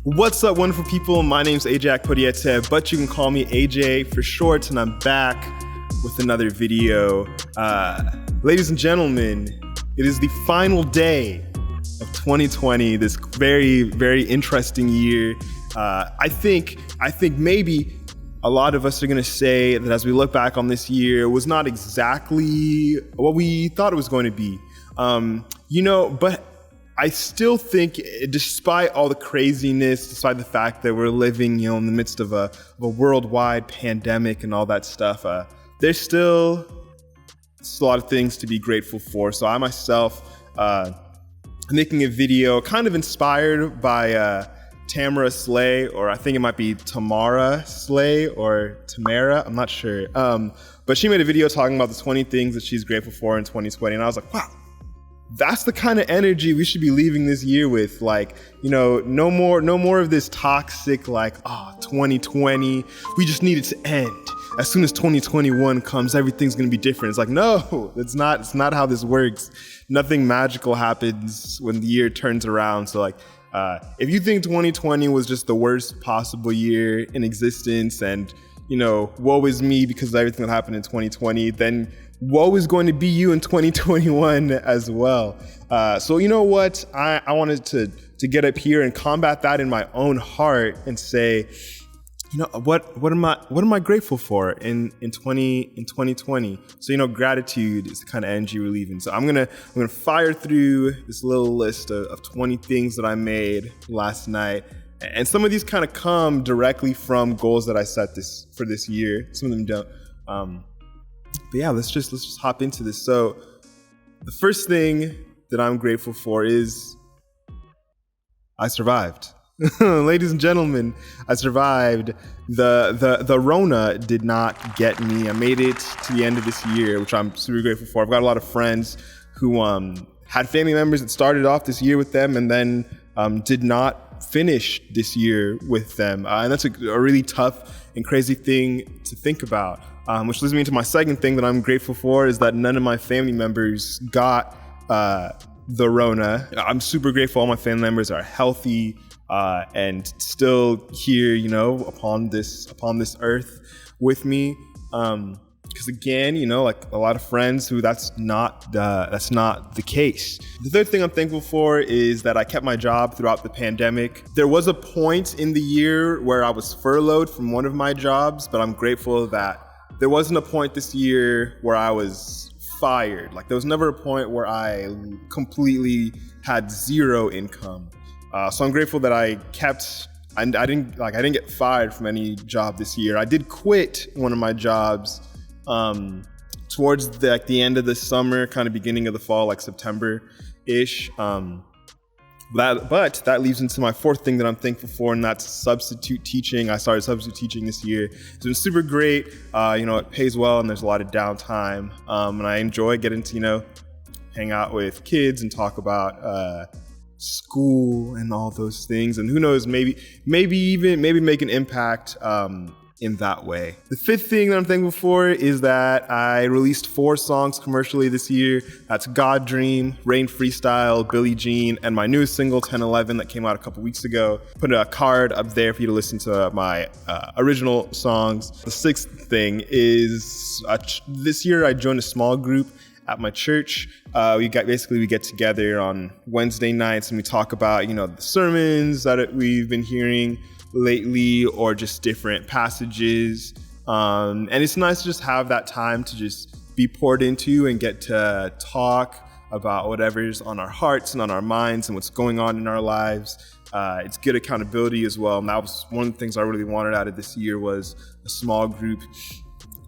What's up, wonderful people? My name's AJ Akpodiete, but you can call me AJ for short, and I'm back with another video. Ladies and gentlemen, it is the final day of 2020, this very, very interesting year. I think maybe a lot of us are going to say that as we look back on this year, it was not exactly what we thought it was going to be. But I still think, despite all the craziness, despite the fact that we're living, in the midst of a worldwide pandemic and all that stuff, there's still a lot of things to be grateful for. So I myself, making a video kind of inspired by Tamara Slay, or I think it might be Tamara Slay or Tamara, I'm not sure. But she made a video talking about the 20 things that she's grateful for in 2020. And I was like, wow. That's the kind of energy we should be leaving this year with. No more of this toxic, 2020, we just need it to end. As soon as 2021 comes, everything's gonna be different. It's like, no, it's not how this works. Nothing magical happens when the year turns around. So if you think 2020 was just the worst possible year in existence and, woe is me because of everything that happened in 2020, then woe is going to be you in 2021 as well. So you know what? I wanted to get up here and combat that in my own heart and say, what am I grateful for in 2020? So gratitude is the kind of energy we're leaving. So I'm gonna fire through this little list of 20 things that I made last night. And some of these kind of come directly from goals that I set for this year. Some of them don't. But yeah, let's just hop into this. So the first thing that I'm grateful for is I survived. Ladies and gentlemen, I survived. The Rona did not get me. I made it to the end of this year, which I'm super grateful for. I've got a lot of friends who had family members that started off this year with them and then did not finish this year with them. And that's a really tough and crazy thing to think about. Which leads me into my second thing that I'm grateful for is that none of my family members got the Rona. I'm super grateful all my family members are healthy and still here, upon this earth with me. Because again, a lot of friends who that's not the case. The third thing I'm thankful for is that I kept my job throughout the pandemic. There was a point in the year where I was furloughed from one of my jobs, but I'm grateful that there wasn't a point this year where I was fired. There was never a point where I completely had zero income. So I'm grateful that I didn't get fired from any job this year. I did quit one of my jobs towards the end of the summer, kind of beginning of the fall, September-ish. But that leads into my fourth thing that I'm thankful for, and that's substitute teaching. I started substitute teaching this year. It's been super great. It pays well and there's a lot of downtime. And I enjoy getting to, hang out with kids and talk about school and all those things. And who knows, maybe make an impact in that way. The fifth thing that I'm thankful for is that I released 4 songs commercially this year. That's God Dream, Rain Freestyle, Billie Jean, and my newest single, 1011, that came out a couple weeks ago. Put a card up there for you to listen to my original songs. The sixth thing is this year I joined a small group at my church. We get together on Wednesday nights and we talk about, the sermons that we've been hearing lately or just different passages. And it's nice to just have that time to just be poured into and get to talk about whatever's on our hearts and on our minds and what's going on in our lives. It's good accountability as well. And that was one of the things I really wanted out of this year was a small group.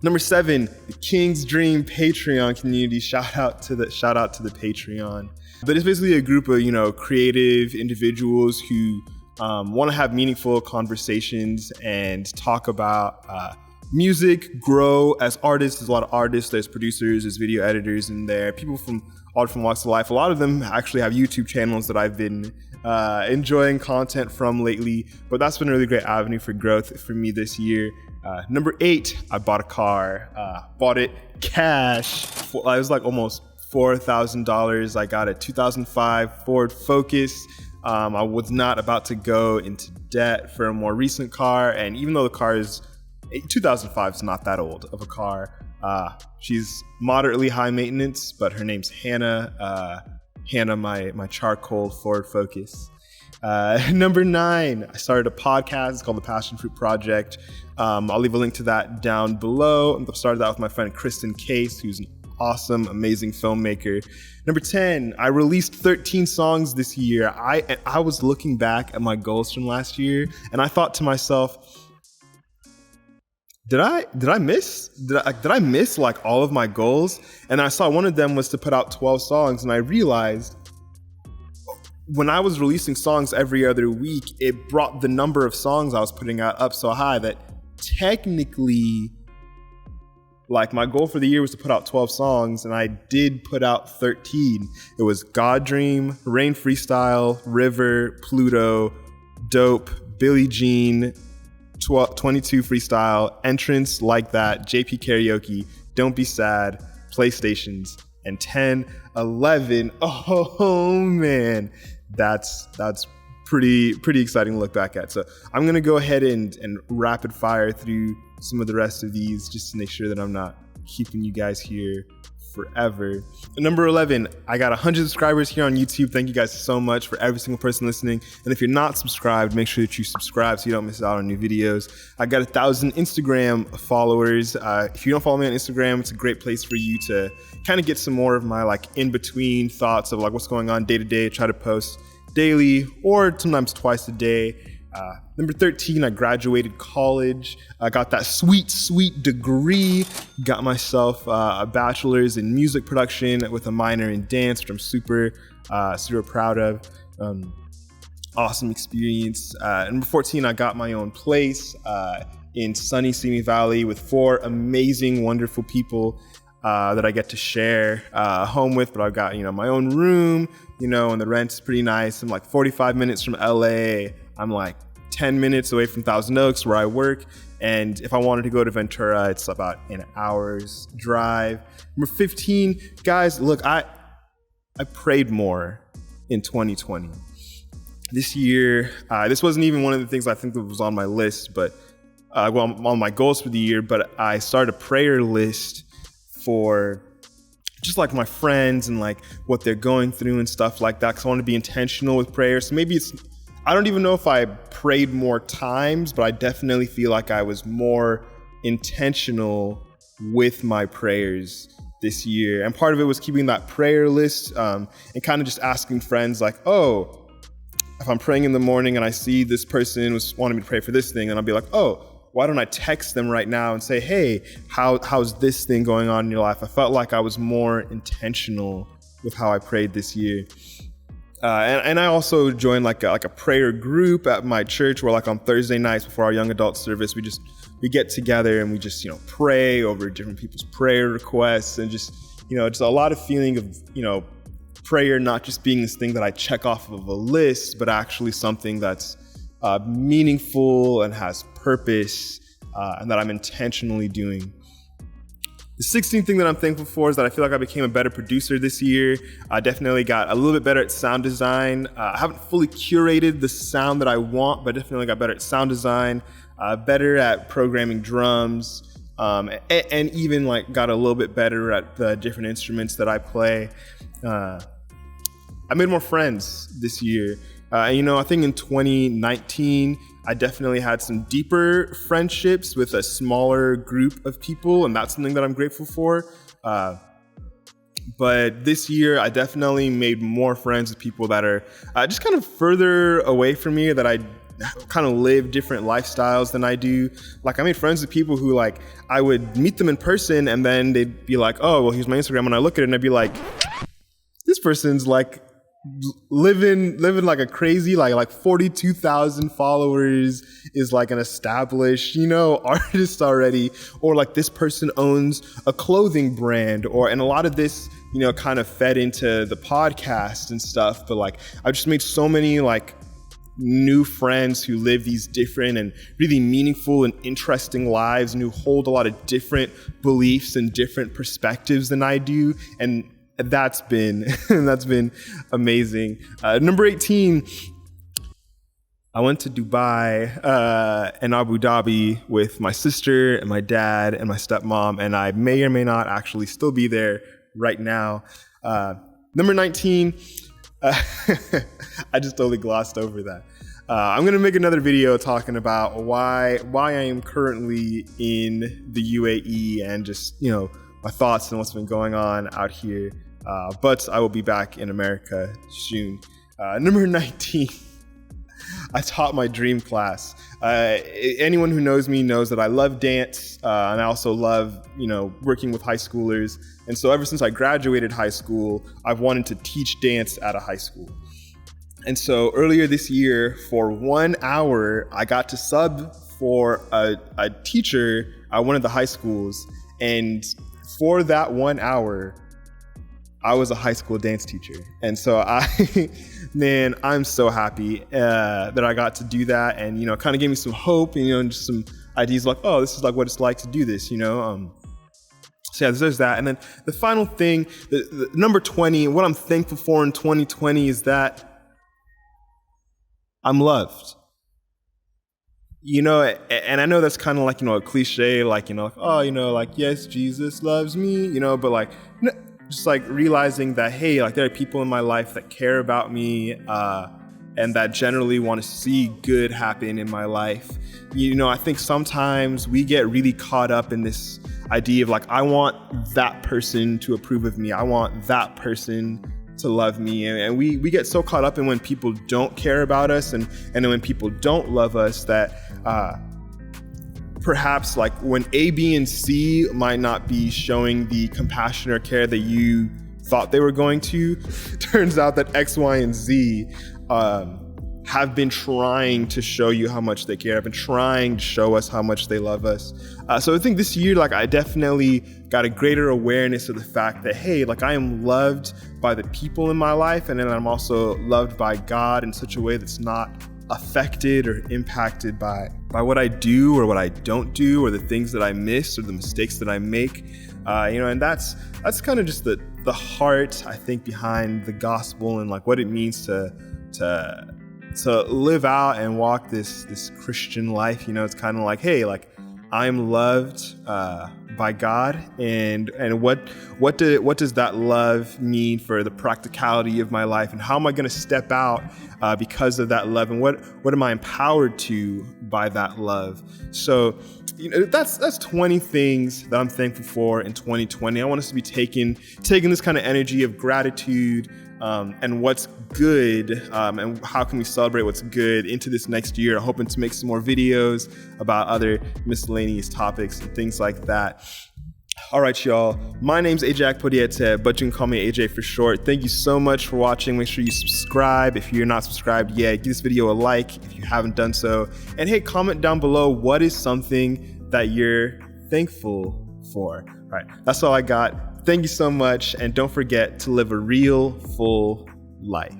Number 7, the King's Dream Patreon community. Shout out to the Patreon. But it's basically a group of, creative individuals who want to have meaningful conversations and talk about music, grow as artists. There's a lot of artists, there's producers, there's video editors in there, people from all different walks of life. A lot of them actually have YouTube channels that I've been enjoying content from lately, but that's been a really great avenue for growth for me this year. Number 8, I bought a car, bought it cash. It was almost $4,000. I got a 2005 Ford Focus. I was not about to go into debt for a more recent car. And even though the car is 2005, is not that old of a car. She's moderately high maintenance, but her name's Hannah. Hannah, my charcoal Ford Focus. Number 9, I started a podcast. It's called The Passion Fruit Project. I'll leave a link to that down below. I started that with my friend Kristen Case, who's an awesome, amazing filmmaker. Number 10, I released 13 songs this year. I was looking back at my goals from last year, and I thought to myself, did I miss like all of my goals? And I saw one of them was to put out 12 songs, and I realized when I was releasing songs every other week, it brought the number of songs I was putting out up so high that technically, like, my goal for the year was to put out 12 songs, and I did put out 13. It was God Dream, Rain Freestyle, River, Pluto, Dope, Billie Jean, 22 Freestyle, Entrance, Like That, JP Karaoke, Don't Be Sad, PlayStations, and 10, 11. Oh man, that's pretty exciting to look back at. So I'm gonna go ahead and rapid fire through some of the rest of these just to make sure that I'm not keeping you guys here forever. Number 11, I got 100 subscribers here on YouTube. Thank you guys so much for every single person listening. And if you're not subscribed, make sure that you subscribe so you don't miss out on new videos. I got 1,000 Instagram followers. If you don't follow me on Instagram, it's a great place for you to kind of get some more of my like in-between thoughts of like what's going on day to day. Try to post daily or sometimes twice a day. Number 13, I graduated college. I got that sweet degree. Got myself a bachelor's in music production with a minor in dance, which I'm super proud of. Awesome experience. Number 14, I got my own place in sunny Simi Valley with 4 amazing, wonderful people that I get to share a home with. But I've got, my own room, and the rent's pretty nice. I'm like 45 minutes from LA. I'm like 10 minutes away from Thousand Oaks where I work. And if I wanted to go to Ventura, it's about an hour's drive. Number 15, guys, look, I prayed more in 2020. This year, this wasn't even one of the things I think that was on my list, but on my goals for the year, but I started a prayer list for just like my friends and like what they're going through and stuff like that, because I want to be intentional with prayer. So maybe I don't even know if I prayed more times, but I definitely feel like I was more intentional with my prayers this year. And part of it was keeping that prayer list and kind of just asking friends like, oh, if I'm praying in the morning and I see this person was wanting me to pray for this thing, and I'll be like, oh, why don't I text them right now and say, hey, how's this thing going on in your life? I felt like I was more intentional with how I prayed this year. And I also joined like a prayer group at my church where like on Thursday nights before our young adult service, we get together and we just, pray over different people's prayer requests, and just, just a lot of feeling of, prayer not just being this thing that I check off of a list, but actually something that's meaningful and has purpose, and that I'm intentionally doing. The 16th thing that I'm thankful for is that I feel like I became a better producer this year. I definitely got a little bit better at sound design. I haven't fully curated the sound that I want, but definitely got better at sound design, better at programming drums, and even like got a little bit better at the different instruments that I play. I made more friends this year. I think in 2019, I definitely had some deeper friendships with a smaller group of people, and that's something that I'm grateful for. But this year, I definitely made more friends with people that are just kind of further away from me, that I kind of live different lifestyles than I do. Like, I made friends with people who, like, I would meet them in person, and then they'd be like, oh, well, here's my Instagram. And I look at it, and I'd be like, this person's like living like a crazy, like 42,000 followers, is like an established, artist already, or like this person owns a clothing brand, and a lot of this, kind of fed into the podcast and stuff. But like, I've just made so many like new friends who live these different and really meaningful and interesting lives, and who hold a lot of different beliefs and different perspectives than I do. And that's been that's been amazing. Number 18, I went to Dubai and Abu Dhabi with my sister and my dad and my stepmom, and I may or may not actually still be there right now. Number 19, I just totally glossed over that. I'm going to make another video talking about why I am currently in the UAE and just, my thoughts and what's been going on out here. But I will be back in America soon. Number 19. I taught my dream class. Anyone who knows me knows that I love dance, and I also love, working with high schoolers. And so ever since I graduated high school, I've wanted to teach dance at a high school. And so earlier this year, for 1 hour, I got to sub for a teacher at one of the high schools. And for that 1 hour, I was a high school dance teacher. And so I'm so happy that I got to do that, and, kind of gave me some hope, and, just some ideas like, oh, this is like what it's like to do this, So yeah, there's that. And then the final thing, the number 20, what I'm thankful for in 2020 is that I'm loved. And I know that's kind of like, a cliche, like, yes, Jesus loves me, but just like realizing that, hey, like there are people in my life that care about me, and that generally want to see good happen in my life. I think sometimes we get really caught up in this idea of like, I want that person to approve of me. I want that person to love me. And we get so caught up in when people don't care about us and then when people don't love us that perhaps like when A, B, and C might not be showing the compassion or care that you thought they were going to, turns out that X, Y, and Z have been trying to show you how much they care, have been trying to show us how much they love us. So I think this year, like I definitely got a greater awareness of the fact that, hey, like I am loved by the people in my life, and then I'm also loved by God in such a way that's not affected or impacted by what I do or what I don't do, or the things that I miss or the mistakes that I make. And that's kind of just the heart, I think, behind the gospel and like what it means to live out and walk this Christian life. It's kind of like, hey, like I'm loved by God, and what does that love mean for the practicality of my life, and how am I going to step out because of that love, and what am I empowered to by that love? So that's 20 things that I'm thankful for in 2020. I want us to be taking this kind of energy of gratitude and what's good, and how can we celebrate what's good into this next year, hoping to make some more videos about other miscellaneous topics and things like that. All right, y'all. My name's AJ Akpodiete, but you can call me AJ for short. Thank you so much for watching. Make sure you subscribe. If you're not subscribed yet, give this video a like if you haven't done so. And hey, comment down below, what is something that you're thankful for? All right, that's all I got. Thank you so much, and don't forget to live a real, full life.